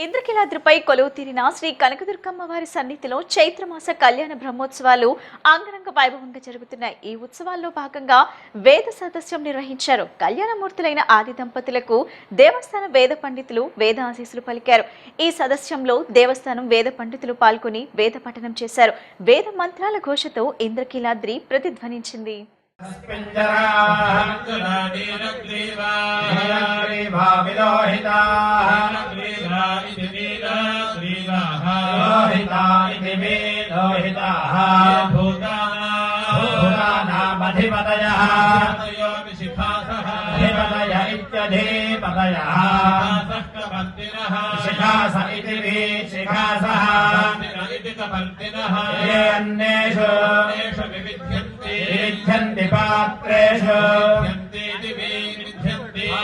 ఇంద్రకీలాద్రిపై కొలువు తీరిన శ్రీ కనకదుర్గమ్మ వారి సన్నిధిలో చైత్రమాస కళ్యాణ బ్రహ్మోత్సవాలు అంగరంగ వైభవంగా జరుగుతున్నాయి. ఈ ఉత్సవాల్లో భాగంగా వేద సదస్యం నిర్వహించారు. కళ్యాణమూర్తులైన ఆది దంపతులకు దేవస్థానం వేద పండితులు వేద ఆశీస్సులు పలికారు. ఈ సదస్యంలో దేవస్థానం వేద పండితులు పాల్గొని వేద పఠనం చేశారు. వేద మంత్రాల ఘోషతో ఇంద్రకీలాద్రి ప్రతిధ్వనించింది.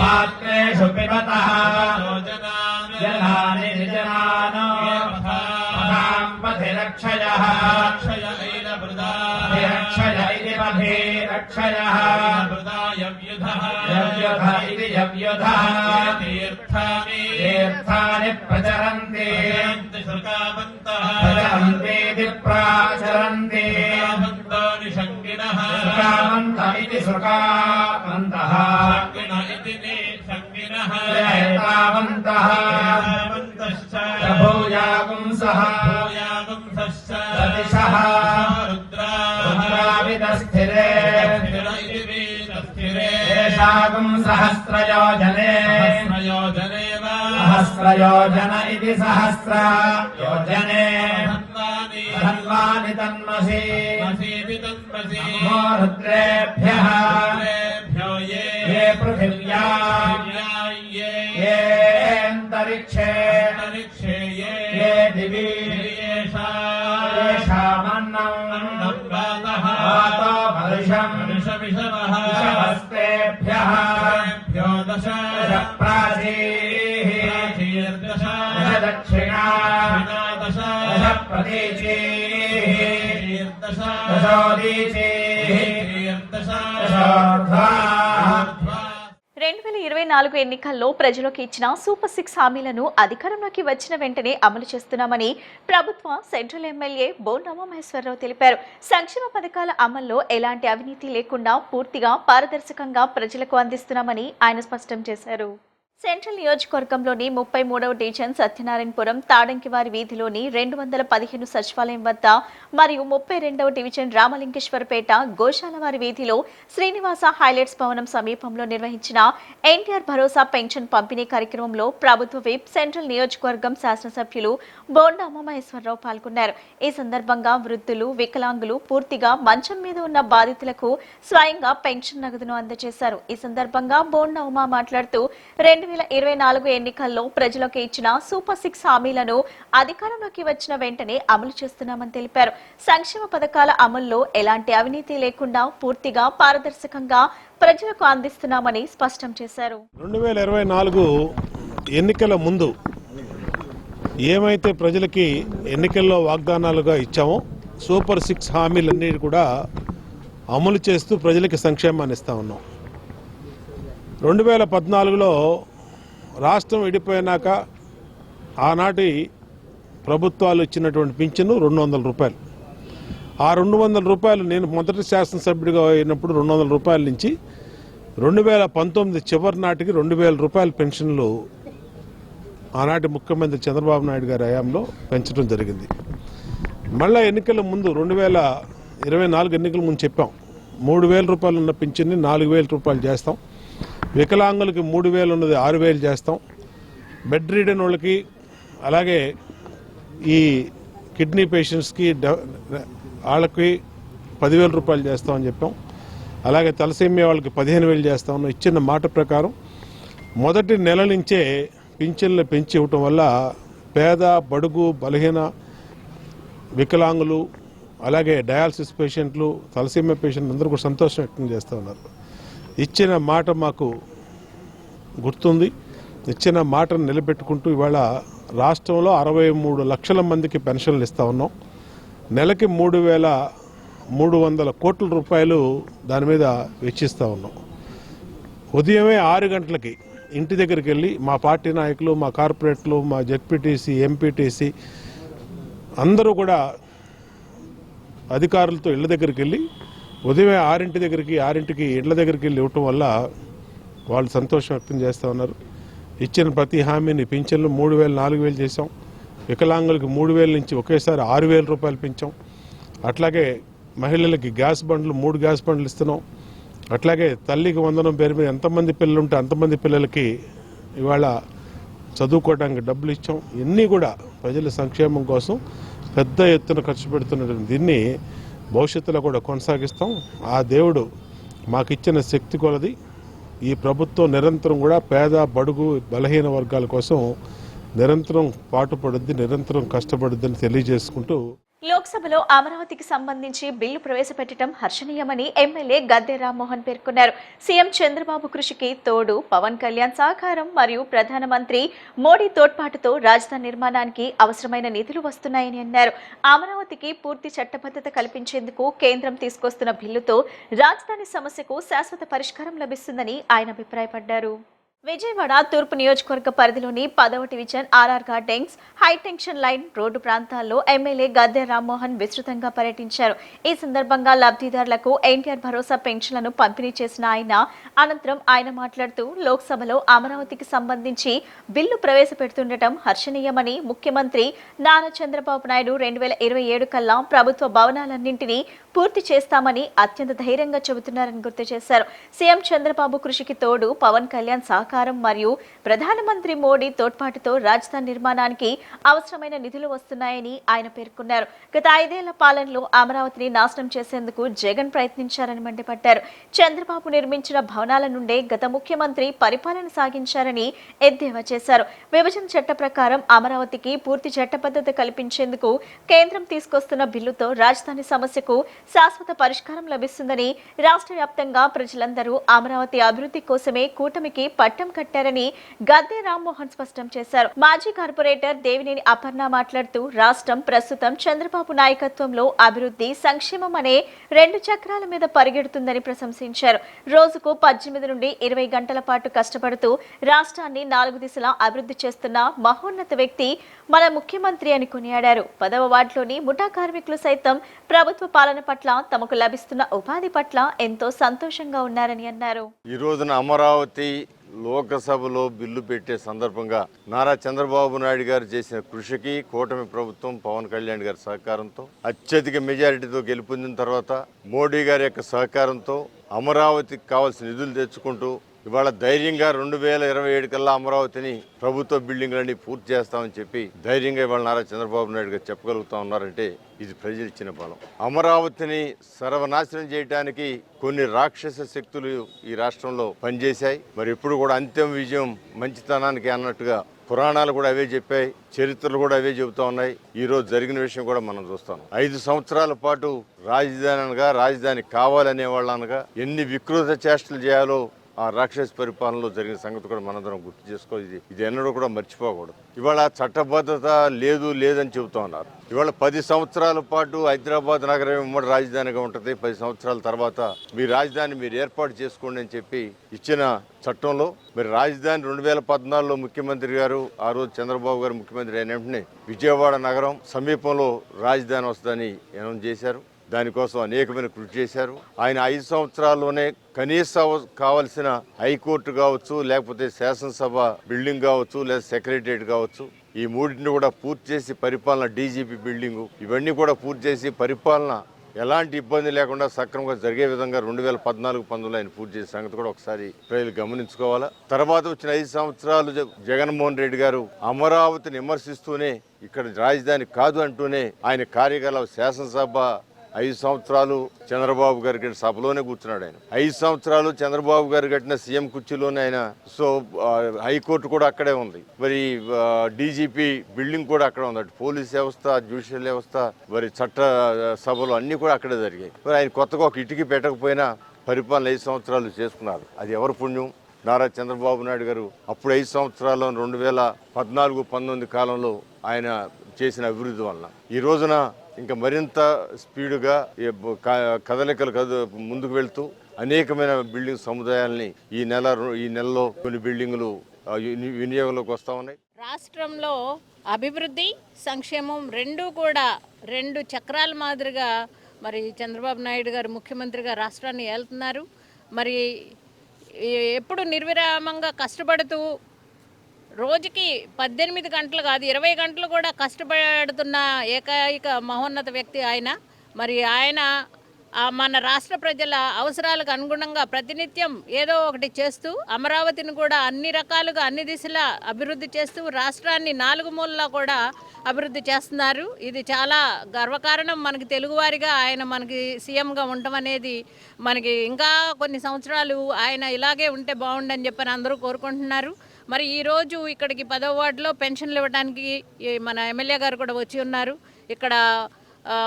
पात्रेषु पिबतः जलानि निजनानो पथि रक्षयः रक्षय इति पथि रक्षयः यव्युध इति यव्युधः तीर्थानि प्रचरन्ति प्रचरन्तीति प्राचरन्ति सुकामन्त इति सुकामन्तः एतावन्तः भूयागुंसः सतिशः रुद्राविदस्थिरे येषागुं सहस्रयोजने सहस्रयोजन इति सहस्रयोजने धन्वानि तन्मसि नमो रुद्रेभ्यः ये पृथिव्या ये अन्तरिक्षे ये दिवि येषामन्नं वातो वर्षं विषवस्तेभ्यः दश प्राचीः दश दक्षिणा दश प्रतीचीः दशोदीचीः दशोर्ध्वा 2024 ఎన్నికల్లో ప్రజలకు ఇచ్చిన సూపర్ 6 హామీలను అధికారంలోకి వచ్చిన వెంటనే అమలు చేస్తున్నామని ప్రభుత్వ సెంట్రల్ ఎమ్మెల్యే బోండా ఉమామహేశ్వరరావు తెలిపారు. సంక్షేమ పథకాల అమల్లో ఎలాంటి అవినీతి లేకుండా పూర్తిగా పారదర్శకంగా ప్రజలకు అందిస్తున్నామని ఆయన స్పష్టం చేశారు. సెంట్రల్ నియోజకవర్గంలోని 33వ డివిజన్ సత్యనారాయణపురం తాడంకివారి వీధిలోని 215 సచివాలయం వద్ద మరియు 32వ డివిజన్ రామలింగేశ్వరపేట గోశాలవారి వీధిలో శ్రీనివాస హైలైట్స్ భవనం సమీపంలో నిర్వహించిన ఎన్టీఆర్ భరోసా పెన్షన్ పంపిణీ కార్యక్రమంలో ప్రభుత్వ విప్ సెంట్రల్ నియోజకవర్గం శాసనసభ్యులు బోండా ఉమామహేశ్వరరావు పాల్గొన్నారు. ఈ సందర్భంగా వృద్ధులు, వికలాంగులు, పూర్తిగా మంచం మీద ఉన్న బాధితులకు స్వయంగా పెన్షన్ నగదును అందజేశారు. ఈ సందర్భంగా బోండా ఉమా మాట్లాడుతూ 2024 ఎన్నికల్లో ప్రజలకు ఇచ్చిన సూపర్ 6 హామీలను అధికారంలోకి వచ్చిన వెంటనే అమలు చేస్తున్నామని తెలిపారు. సంక్షేమ పథకాల అమల్లో ఎలాంటి అవినీతి లేకుండా పూర్తిగా పారదర్శకంగా ప్రజలకు అందిస్తున్నామని స్పష్టం చేశారు. 2024 ఎన్నికల ముందు ఏమైతే ప్రజలకి ఎన్నికల్లో వాగ్దానాలుగా ఇచ్చామో సూపర్ 6 హామీలన్నీ కూడా అమలు చేస్తూ ప్రజలకి సంక్షేమాన్ని ఇస్తా ఉన్నాం. 2014లో రాష్ట్రం విడిపోయినాక ఆనాటి ప్రభుత్వాలు ఇచ్చినటువంటి పింఛను 200 రూపాయలు. ఆ 200 రూపాయలు నేను మొదటి శాసనసభ్యుడిగా అయినప్పుడు 200 రూపాయల నుంచి 2019 చివరి నాటికి 2000 రూపాయల పెన్షన్లు ఆనాటి ముఖ్యమంత్రి చంద్రబాబు నాయుడు గారి హయాంలో పెంచడం జరిగింది. మళ్ళా ఎన్నికల ముందు 2024 ఎన్నికల ముందు చెప్పాం 3000 రూపాయలు ఉన్న పింఛన్ని 4000 రూపాయలు చేస్తాం, వికలాంగులకి 3000 ఉన్నది 6000 చేస్తాం, బెడ్ రీడన్ వాళ్ళకి అలాగే ఈ కిడ్నీ పేషెంట్స్కి వాళ్ళకి 10,000 రూపాయలు చేస్తామని చెప్పాం. అలాగే తలసేమియా వాళ్ళకి 15,000 చేస్తామని ఇచ్చిన మాట ప్రకారం మొదటి నెల నుంచే పింఛన్లు పెంచి ఇవ్వటం వల్ల పేద, బడుగు, బలహీన, వికలాంగులు అలాగే డయాలసిస్ పేషెంట్లు, తలసేమియా పేషెంట్లు అందరూ కూడా సంతోషం వ్యక్తం చేస్తూ ఉన్నారు. ఇచ్చిన మాట మాకు గుర్తుంది. ఇచ్చిన మాటను నిలబెట్టుకుంటూ ఇవాళ రాష్ట్రంలో 63 లక్షల మందికి పెన్షన్లు ఇస్తా ఉన్నాం. నెలకి 3,300 కోట్ల రూపాయలు దాని మీద వెచ్చిస్తూ ఉన్నాం. ఉదయమే 6 గంటలకి ఇంటి దగ్గరికి వెళ్ళి మా పార్టీ నాయకులు, మా కార్పొరేట్లు, మా జెడ్పీటీసీ, ఎంపీటీసీ అందరూ కూడా అధికారులతో ఇళ్ల దగ్గరికి వెళ్ళి ఉదయం 6కి ఇళ్ల దగ్గరికి వెళ్ళి ఇవ్వటం వల్ల వాళ్ళు సంతోషం వ్యక్తం చేస్తూ ఉన్నారు. ఇచ్చిన ప్రతి హామీని పింఛన్లు 3,000, 4,000 చేసాం. వికలాంగులకు 3,000 నుంచి ఒకేసారి 6,000 రూపాయలు పెంచాం. అట్లాగే మహిళలకి గ్యాస్ బండ్లు 3 గ్యాస్ బండ్లు ఇస్తున్నాం. అట్లాగే తల్లికి వందనం పేరు మీద ఎంతమంది పిల్లలు ఉంటే అంతమంది పిల్లలకి ఇవాళ చదువుకోవడానికి డబ్బులు ఇచ్చాం. ఇవన్నీ కూడా ప్రజల సంక్షేమం కోసం పెద్ద ఎత్తున ఖర్చు పెడుతున్నటువంటి దీన్ని భవిష్యత్తులో కూడా కొనసాగిస్తాం. ఆ దేవుడు మాకిచ్చిన శక్తి కొలది ఈ ప్రభుత్వం నిరంతరం కూడా పేద, బడుగు, బలహీన వర్గాల కోసం నిరంతరం పాటుపడుద్ది, నిరంతరం కష్టపడుద్దని తెలియజేసుకుంటూ లోక్సభలో అమరావతికి సంబంధించి బిల్లు ప్రవేశపెట్టడం హర్షణీయమని ఎమ్మెల్యే గద్దె రామ్మోహన్ పేర్కొన్నారు. సీఎం చంద్రబాబు కృషికి తోడు పవన్ కళ్యాణ్ సహకారం మరియు ప్రధానమంత్రి మోడీ తోడ్పాటుతో రాజధాని నిర్మాణానికి అవసరమైన నిధులు వస్తున్నాయని అన్నారు. అమరావతికి పూర్తి చట్టబద్ధత కల్పించేందుకు కేంద్రం తీసుకొస్తున్న బిల్లుతో రాజధాని సమస్యకు శాశ్వత పరిష్కారం లభిస్తుందని ఆయన అభిప్రాయపడ్డారు. విజయవాడ తూర్పు నియోజకవర్గ పరిధిలోని 10వ division RR gardens high tension line road ప్రాంతాల్లో ఎమ్మెల్యే గద్దె రామ్మోహన్ విస్తృతంగా పర్యటించారు. ఈ సందర్భంగా లబ్ధిదారులకు ఎన్టీఆర్ భరోసా పెన్షన్లను పంపిణీ చేసిన అనంతరం ఆయన మాట్లాడుతూ లోక్సభలో అమరావతికి సంబంధించి బిల్లు ప్రవేశపెడుతుండటం హర్షణీయమని, ముఖ్యమంత్రి నారా చంద్రబాబు నాయుడు 2027 కల్లా ప్రభుత్వ భవనాలన్నింటినీ పూర్తి చేస్తామని అత్యంత ధైర్యంగా చెబుతున్నారని గుర్తు చేశారు. సీఎం చంద్రబాబు కృషికి తోడు పవన్ కళ్యాణ్ సహకారం మరియు ప్రధానమంత్రి మోడీ తోడ్పాటుతో రాజధాని నిర్మాణానికి అవసరమైన నిధులు వస్తున్నాయని ఆయన పేర్కొన్నారు. గత 5 ఏళ్ల పాలనలో అమరావతిని నాశనం చేసేందుకు జగన్ ప్రయత్నించారని మండిపడ్డారు. చంద్రబాబు నిర్మించిన భవనాల నుండే గత ముఖ్యమంత్రి పరిపాలన సాగించారని ఎద్దేవా చేశారు. విభజన చట్ట ప్రకారం అమరావతికి పూర్తి చట్టబద్ధత కల్పించేందుకు కేంద్రం తీసుకొస్తున్న బిల్లుతో రాజధాని సమస్యకు శాశ్వత పరిష్కారం లభిస్తుందని, రాష్ట్ర వ్యాప్తంగా ప్రజలందరూ అమరావతి అభివృద్ధి కోసమే కూటమికి పట్టం కట్టారని గద్దె రామ్మోహన్ స్పష్టం చేశారు. మాజీ కార్పొరేటర్ దేవినేని అపర్ణ మాట్లాడుతూ రాష్ట్రం ప్రస్తుతం చంద్రబాబు నాయకత్వంలో అభివృద్ధి, సంక్షేమం అనే 2 చక్రాల మీద పరిగెడుతుందని ప్రశంసించారు. రోజుకు 18 నుండి 20 గంటల పాటు కష్టపడుతూ రాష్ట్రాన్ని 4 దిశలా అభివృద్ధి చేస్తున్న మహోన్నత వ్యక్తి మన ముఖ్యమంత్రి అని కొనియాడారు. 10వ వార్డులోని ముఠా కార్మికులు సైతం ప్రభుత్వ పాలన పట్ల, తమకు లభిస్తున్న ఉపాధి పట్ల ఎంతో సంతోషంగా ఉన్నారని అన్నారు. ఈ రోజున అమరావతి లోకసభలో బిల్లు పెట్టే సందర్భంగా నారా చంద్రబాబు నాయుడు గారు చేసిన కృషికి కూటమి ప్రభుత్వం పవన్ కళ్యాణ్ గారి సహకారంతో అత్యధిక మెజారిటీతో గెలుపొందిన తర్వాత మోడీ గారి యొక్క సహకారంతో అమరావతికి కావాల్సిన నిధులు తెచ్చుకుంటూ ఇవాళ ధైర్యంగా 2027 కల్లా అమరావతిని ప్రభుత్వ బిల్డింగ్లన్నీ పూర్తి చేస్తామని చెప్పి ధైర్యంగా ఇవాళ నారా చంద్రబాబు నాయుడు గారు చెప్పగలుగుతా ఉన్నారంటే ఇది ప్రజలు ఇచ్చిన బలం. అమరావతిని సర్వనాశనం చేయడానికి కొన్ని రాక్షస శక్తులు ఈ రాష్ట్రంలో పనిచేశాయి. మరి ఇప్పుడు కూడా అంతిమ విజయం మంచితనానికి అన్నట్టుగా పురాణాలు కూడా అవే చెప్పాయి, చరిత్రలు కూడా అవే చెబుతా ఉన్నాయి. ఈ రోజు జరిగిన విషయం కూడా మనం చూస్తాం. 5 సంవత్సరాల పాటు రాజధాని అనగా, రాజధాని కావాలనే వాళ్ళు అనగా ఎన్ని వికృత చేష్టలు చేయాలో ఆ రాక్షస పరిపాలనలో జరిగిన సంగతి కూడా మనందరం గుర్తు చేసుకోవాలి. ఇది ఎన్నడూ కూడా మర్చిపోకూడదు. ఇవాళ చట్టబద్ధత లేదని చెబుతా ఉన్నారు. ఇవాళ 10 సంవత్సరాల పాటు హైదరాబాద్ నగరం ఉమ్మడి రాజధానిగా ఉంటుంది. 10 సంవత్సరాల తర్వాత మీ రాజధాని మీరు ఏర్పాటు చేసుకోండి అని చెప్పి ఇచ్చిన చట్టంలో మరి రాజధాని 2014లో ముఖ్యమంత్రి గారు, ఆ రోజు చంద్రబాబు గారు ముఖ్యమంత్రి అయిన వెంటనే విజయవాడ నగరం సమీపంలో రాజధాని వస్తుందని అనౌన్స్ చేశారు. దానికోసం అనేకమైన కృషి చేశారు. ఆయన 5 సంవత్సరాల్లోనే కనీసం కావాల్సిన హైకోర్టు కావచ్చు, లేకపోతే శాసనసభ బిల్డింగ్ కావచ్చు, లేదా సెక్రటరియట్ కావచ్చు, ఈ మూడింటిని కూడా పూర్తి చేసి పరిపాలన, డీజీపీ బిల్డింగు ఇవన్నీ కూడా పూర్తి చేసి పరిపాలన ఎలాంటి ఇబ్బంది లేకుండా సక్రమంగా జరిగే విధంగా 2014-15లో ఆయన పూర్తి చేసే సంగతి కూడా ఒకసారి ప్రజలు గమనించుకోవాలా. తర్వాత వచ్చిన 5 సంవత్సరాలు జగన్మోహన్ రెడ్డి గారు అమరావతిని విమర్శిస్తూనే, ఇక్కడ రాజధాని కాదు అంటూనే ఆయన కార్యకలాప శాసనసభ 5 సంవత్సరాలు చంద్రబాబు గారి కట్టిన సభలోనే కూర్చున్నాడు. ఆయన 5 సంవత్సరాలు చంద్రబాబు గారు కట్టిన సీఎం కుర్చీలోనే ఆయన. సో హైకోర్టు కూడా అక్కడే ఉంది, మరి డీజీపీ బిల్డింగ్ కూడా అక్కడే ఉంది, అటు పోలీస్ వ్యవస్థ, జ్యుడిషియల్ వ్యవస్థ, మరి చట్ట సభలు అన్నీ కూడా అక్కడే జరిగాయి. మరి ఆయన కొత్తగా ఒక ఇటుకి పెట్టకపోయినా పరిపాలన 5 సంవత్సరాలు చేసుకున్నారు. అది ఎవరు పుణ్యం? నారా చంద్రబాబు నాయుడు గారు అప్పుడు 5 సంవత్సరాల్లో 2014-19 కాలంలో ఆయన చేసిన అభివృద్ధి వలన ఈ రోజున ఇంకా మరింత స్పీడుగా కదలికలు ముందుకు వెళ్తూ అనేకమైన బిల్డింగ్ సముదాయాల్ని ఈ నెలలో కొన్ని బిల్డింగులు వినియోగంలోకి వస్తూ ఉన్నాయి. రాష్ట్రంలో అభివృద్ధి సంక్షేమం రెండూ కూడా రెండు చక్రాల మాదిరిగా మరి చంద్రబాబు నాయుడు గారు ముఖ్యమంత్రిగా రాష్ట్రాన్ని ఏలుతున్నారు. మరి ఎప్పుడు నిర్విరామంగా కష్టపడుతూ రోజుకి 18 గంటలు కాదు 20 గంటలు కూడా కష్టపడుతున్న ఏకైక మహోన్నత వ్యక్తి ఆయన. మరి ఆయన మన రాష్ట్ర ప్రజల అవసరాలకు అనుగుణంగా ప్రతినిత్యం ఏదో ఒకటి చేస్తూ అమరావతిని కూడా అన్ని రకాలుగా అన్ని దిశలా అభివృద్ధి చేస్తూ రాష్ట్రాన్ని 4 మూలలా కూడా అభివృద్ధి చేస్తున్నారు. ఇది చాలా గర్వకారణం మనకి తెలుగువారిగా ఆయన మనకి సీఎంగా ఉండటం అనేది. మనకి ఇంకా కొన్ని సంవత్సరాలు ఆయన ఇలాగే ఉంటే బాగుండని చెప్పని అందరూ కోరుకుంటున్నారు. మరి ఈరోజు ఇక్కడికి 10వ వార్డులో పెన్షన్లు ఇవ్వడానికి మన ఎమ్మెల్యే గారు కూడా వచ్చి ఉన్నారు. ఇక్కడ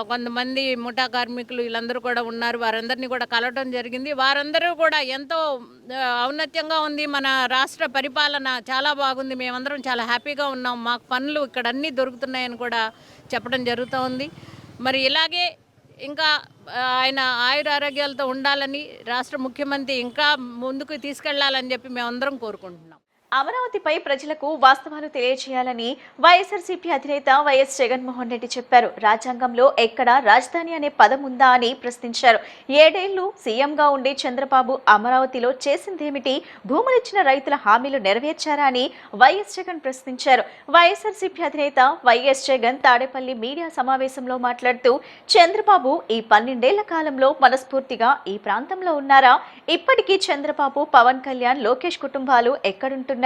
కొంతమంది ముఠా కార్మికులు వీళ్ళందరూ కూడా ఉన్నారు. వారందరినీ కూడా కలవడం జరిగింది. వారందరూ కూడా ఎంతో ఔన్నత్యంగా ఉంది, మన రాష్ట్ర పరిపాలన చాలా బాగుంది, మేమందరం చాలా హ్యాపీగా ఉన్నాం, మాకు పనులు ఇక్కడ అన్నీ దొరుకుతున్నాయని కూడా చెప్పడం జరుగుతూ ఉంది. మరి ఇలాగే ఇంకా ఆయన ఆయుర ఆరోగ్యాలతో ఉండాలని రాష్ట్ర ముఖ్యమంత్రి ఇంకా ముందుకు తీసుకెళ్లాలని చెప్పి మేమందరం కోరుకుంటున్నాం. అమరావతిపై ప్రజలకు వాస్తవాలు తెలియజేయాలని వైఎస్ఆర్సీపీ అధినేత వైఎస్ జగన్మోహన్ రెడ్డి చెప్పారు. రాజ్యాంగంలో ఎక్కడ రాజధాని అనే పదం ఉందా అని ప్రశ్నించారు. 7 ఏళ్లు సీఎంగా ఉండి చంద్రబాబు అమరావతిలో చేసిందేమిటి? భూములిచ్చిన రైతుల హామీలు నెరవేర్చారా అని వైఎస్ జగన్ ప్రశ్నించారు. వైఎస్ఆర్సీపీ అధినేత వైఎస్ జగన్ తాడేపల్లి మీడియా సమావేశంలో మాట్లాడుతూ చంద్రబాబు ఈ 12 ఏళ్ల కాలంలో మనస్ఫూర్తిగా ఈ ప్రాంతంలో ఉన్నారా? ఇప్పటికీ చంద్రబాబు, పవన్ కళ్యాణ్, లోకేష్ కుటుంబాలు ఎక్కడుంటున్నారు?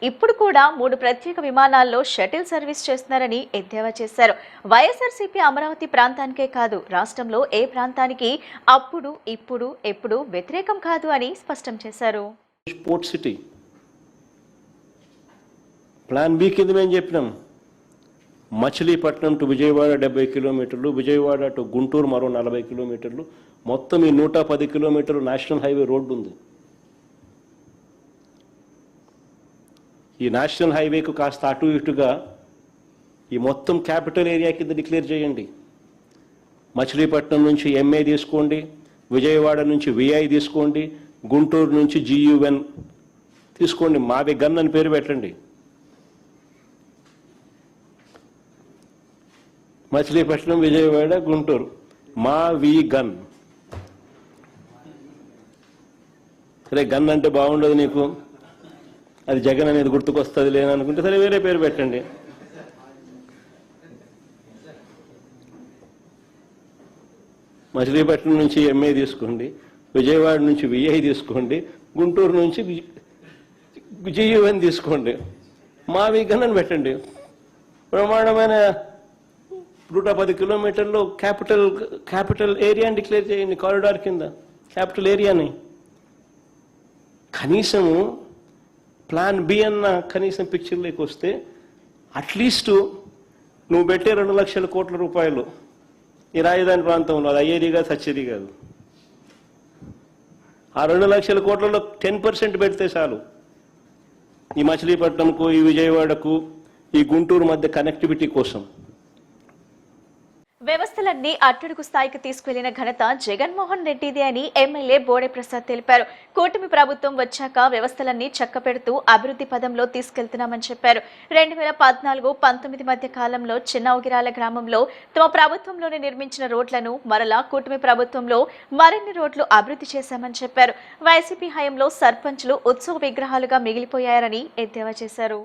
ఇప్పుడు కూడా 3 ప్రత్యేక విమానాల్లో షటిల్ సర్వీస్ చేస్తున్నారని ఎద్దేవా చేశారు. వైఎస్ఆర్సీపీ అమరావతి ప్రాంతానికే కాదు రాష్ట్రంలో ఏ ప్రాంతానికి అప్పుడు, ఇప్పుడు, ఎప్పుడు వ్యతిరేకం కాదు అని స్పష్టం చేశారు. పోర్ట్ సిటీ ప్లాన్ బి కింద మేము చెప్పినాం. మచిలీపట్నం టు విజయవాడ 70 కిలోమీటర్లు, విజయవాడ టు గుంటూరు మరో 40 కిలోమీటర్లు, మొత్తం ఈ 110 కిలోమీటర్లు నేషనల్ హైవే రోడ్డు ఉంది. ఈ నేషనల్ హైవేకు కాస్త అటు ఇటుగా ఈ మొత్తం క్యాపిటల్ ఏరియా కింద డిక్లేర్ చేయండి. మచిలీపట్నం నుంచి ఎంఏ తీసుకోండి, విజయవాడ నుంచి విఐ తీసుకోండి, గుంటూరు నుంచి GUN తీసుకోండి, మావి గన్ అని పేరు పెట్టండి. మచిలీపట్నం, విజయవాడ, గుంటూరు, మావి గన్. సరే, గన్ అంటే బాగుండదు నీకు, అది జగన్ అనేది గుర్తుకొస్తుంది లేననుకుంటే సరే వేరే పేరు పెట్టండి. మచిలీపట్నం నుంచి ఎంఏ తీసుకోండి, విజయవాడ నుంచి విఐ తీసుకోండి, గుంటూరు నుంచి GUN తీసుకోండి, మావి గన్ అని పెట్టండి. ప్రమాణమైన 110 కిలోమీటర్లు క్యాపిటల్ ఏరియాని డిక్లేర్ చేయండి. కారిడార్ కింద క్యాపిటల్ ఏరియాని. కనీసము ప్లాన్ బి అన్న కనీసం పిక్చర్లోకి వస్తే అట్లీస్ట్ నువ్వు పెట్టే 2 లక్షల కోట్ల రూపాయలు ఈ రాజధాని ప్రాంతంలో, అది అయ్యేది కాదు, సచ్చేది కాదు. ఆ 2 లక్షల కోట్లలో 10% పెడితే చాలు. ఈ మచిలీపట్నంకు, ఈ విజయవాడకు, ఈ గుంటూరు మధ్య కనెక్టివిటీ కోసం. వ్యవస్థలన్నీ అట్టడుగు స్థాయికి తీసుకెళ్లిన ఘనత జగన్మోహన్ రెడ్డిదే అని ఎమ్మెల్యే బోడే ప్రసాద్ తెలిపారు. కూటమి ప్రభుత్వం వచ్చాక వ్యవస్థలన్నీ చక్కపెడుతూ అభివృద్ధి పదంలో తీసుకెళ్తున్నామని చెప్పారు. 2014-19 మధ్య కాలంలో చిన్న ఉగిరాల గ్రామంలో తమ ప్రభుత్వంలోనే నిర్మించిన రోడ్లను మరలా కూటమి ప్రభుత్వంలో మరిన్ని రోడ్లు అభివృద్ధి చేశామని చెప్పారు. వైసీపీ హయాంలో సర్పంచ్లు ఉత్సవ విగ్రహాలుగా మిగిలిపోయారని ఎద్దేవా చేశారు.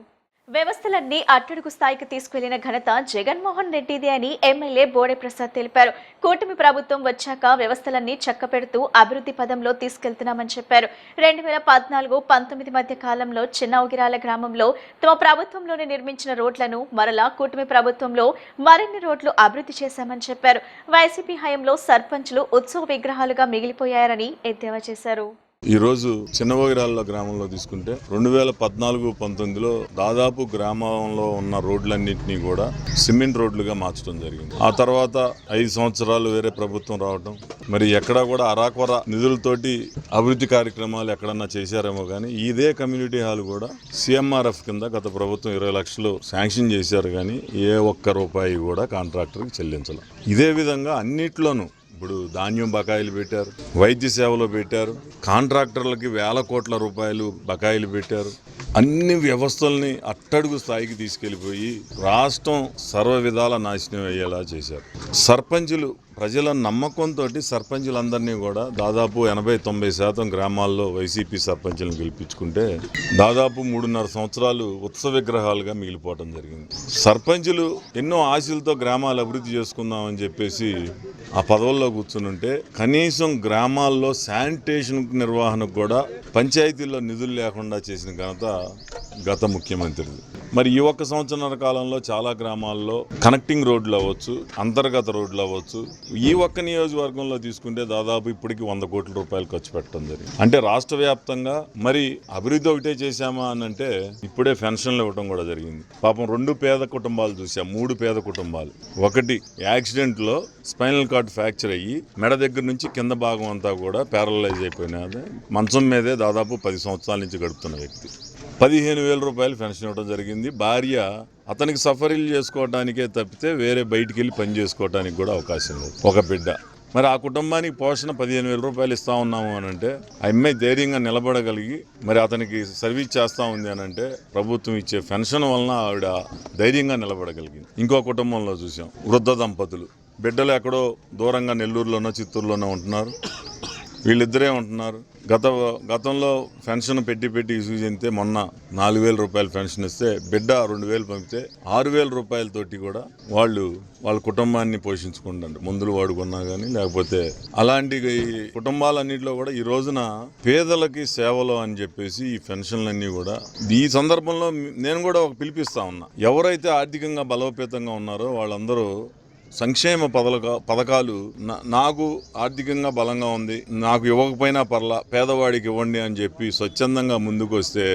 వ్యవస్థలన్నీ అట్టడుగు స్థాయికి తీసుకెళ్లిన ఘనత జగన్మోహన్ రెడ్డిదే అని ఎమ్మెల్యే బోడే ప్రసాద్ తెలిపారు. కూటమి ప్రభుత్వం వచ్చాక వ్యవస్థలన్నీ చక్కపెడుతూ అభివృద్ధి పదంలో తీసుకెళ్తున్నామని చెప్పారు. 2014-19 మధ్య కాలంలో చిన్న ఉగిరాల గ్రామంలో తమ ప్రభుత్వంలోనే నిర్మించిన రోడ్లను మరలా కూటమి ప్రభుత్వంలో మరిన్ని రోడ్లు అభివృద్ధి చేశామని చెప్పారు. వైసీపీ హయాంలో సర్పంచ్లు ఉత్సవ విగ్రహాలుగా మిగిలిపోయారని ఎద్దేవా చేశారు. ఈరోజు చిన్నవగిరాల గ్రామంలో తీసుకుంటే 2014-19లో దాదాపు గ్రామంలో ఉన్న రోడ్లన్నింటినీ కూడా సిమెంట్ రోడ్లుగా మార్చడం జరిగింది. ఆ తర్వాత 5 సంవత్సరాలు వేరే ప్రభుత్వం రావడం, మరి ఎక్కడా కూడా అరాకొర నిధులతోటి అభివృద్ధి కార్యక్రమాలు ఎక్కడన్నా చేశారేమో కానీ ఇదే కమ్యూనిటీ హాల్ కూడా CMRF కింద గత ప్రభుత్వం 20 లక్షలు శాంక్షన్ చేశారు కానీ ఏ ఒక్క రూపాయి కూడా కాంట్రాక్టర్కి చెల్లించాలి. ఇదే విధంగా అన్నిట్లోనూ ఇప్పుడు ధాన్యం బకాయిలు పెట్టారు, వైద్య సేవలో పెట్టారు, కాంట్రాక్టర్లకి వేల కోట్ల రూపాయలు బకాయిలు పెట్టారు. అన్ని వ్యవస్థల్ని అట్టడుగు స్థాయికి తీసుకెళ్లిపోయి రాష్ట్రం సర్వ విధాల నాశనం అయ్యేలా చేశారు. సర్పంచులు ప్రజల నమ్మకంతో సర్పంచులందరినీ కూడా దాదాపు 80-90% గ్రామాల్లో వైసీపీ సర్పంచులను గెలిపించుకుంటే దాదాపు 3.5 సంవత్సరాలు ఉత్సవ విగ్రహాలుగా మిగిలిపోవడం జరిగింది. సర్పంచులు ఎన్నో ఆశలతో గ్రామాలు అభివృద్ధి చేసుకుందామని చెప్పేసి ఆ పదవుల్లో కూర్చునుంటే కనీసం గ్రామాల్లో శానిటేషన్ నిర్వహణకు కూడా పంచాయతీల్లో నిధులు లేకుండా చేసిన ఘనత గత ముఖ్యమంత్రిది. మరి ఈ ఒక్క సంవత్సరాల కాలంలో చాలా గ్రామాల్లో కనెక్టింగ్ రోడ్లు అవ్వచ్చు, అంతర్గత రోడ్లు అవ్వచ్చు, ఈ ఒక్క నియోజకవర్గంలో తీసుకుంటే దాదాపు ఇప్పటికి 100 కోట్ల రూపాయలు ఖర్చు పెట్టడం జరిగింది. అంటే రాష్ట్ర వ్యాప్తంగా మరి అభివృద్ధి ఒకటే చేశామా అని అంటే ఇప్పుడే పెన్షన్లు ఇవ్వడం కూడా జరిగింది. పాపం 2 పేద కుటుంబాలు చూసాం, 3 పేద కుటుంబాలు. ఒకటి యాక్సిడెంట్లో స్పైనల్ కార్డ్ ఫ్రాక్చర్ అయ్యి మెడ దగ్గర నుంచి కింద భాగం అంతా కూడా ప్యారలైజ్ అయిపోయినది, మంచం మీదే దాదాపు 10 సంవత్సరాల నుంచి గడుపుతున్న వ్యక్తి. 15,000 రూపాయలు పెన్షన్ ఇవ్వడం జరిగింది. భార్య అతనికి సఫరీలు చేసుకోవడానికే తప్పితే వేరే బయటికి వెళ్ళి పని చేసుకోవడానికి కూడా అవకాశం లేదు. ఒక బిడ్డ. మరి ఆ కుటుంబానికి పోషణ 15,000 రూపాయలు ఇస్తా ఉన్నాము అని అంటే ఆ అమ్మాయి ధైర్యంగా నిలబడగలిగి మరి అతనికి సర్వీస్ చేస్తూ ఉంది అని అంటే ప్రభుత్వం ఇచ్చే పెన్షన్ వలన ఆవిడ ధైర్యంగా నిలబడగలిగింది. ఇంకో కుటుంబంలో చూసాం, వృద్ధ దంపతులు, బిడ్డలు ఎక్కడో దూరంగా నెల్లూరులోనో చిత్తూరులోనో ఉంటున్నారు, వీళ్ళిద్దరే ఉంటున్నారు. గతంలో పెన్షన్ పెట్టి ఇసుగు చెందితే మొన్న 4,000 రూపాయలు పెన్షన్ ఇస్తే బిడ్డ 2,000 పంపితే 6,000 రూపాయలతోటి కూడా వాళ్ళ కుటుంబాన్ని పోషించుకుంటారు. మందులు వాడుకున్నా కానీ లేకపోతే అలాంటి కుటుంబాలన్నింటిలో కూడా ఈ రోజున పేదలకి సేవలు అని చెప్పేసి ఈ పెన్షన్లన్నీ కూడా ఈ సందర్భంలో నేను కూడా ఒక పిలిపిస్తా ఉన్నా. ఎవరైతే ఆర్థికంగా బలోపేతంగా ఉన్నారో వాళ్ళందరూ సంక్షేమ పథకాలు నాకు ఆర్థికంగా బలంగా ఉంది, నాకు ఇవ్వకపోయినా పర్లా, పేదవాడికి ఇవ్వండి అని చెప్పి స్వచ్ఛందంగా ముందుకు వస్తే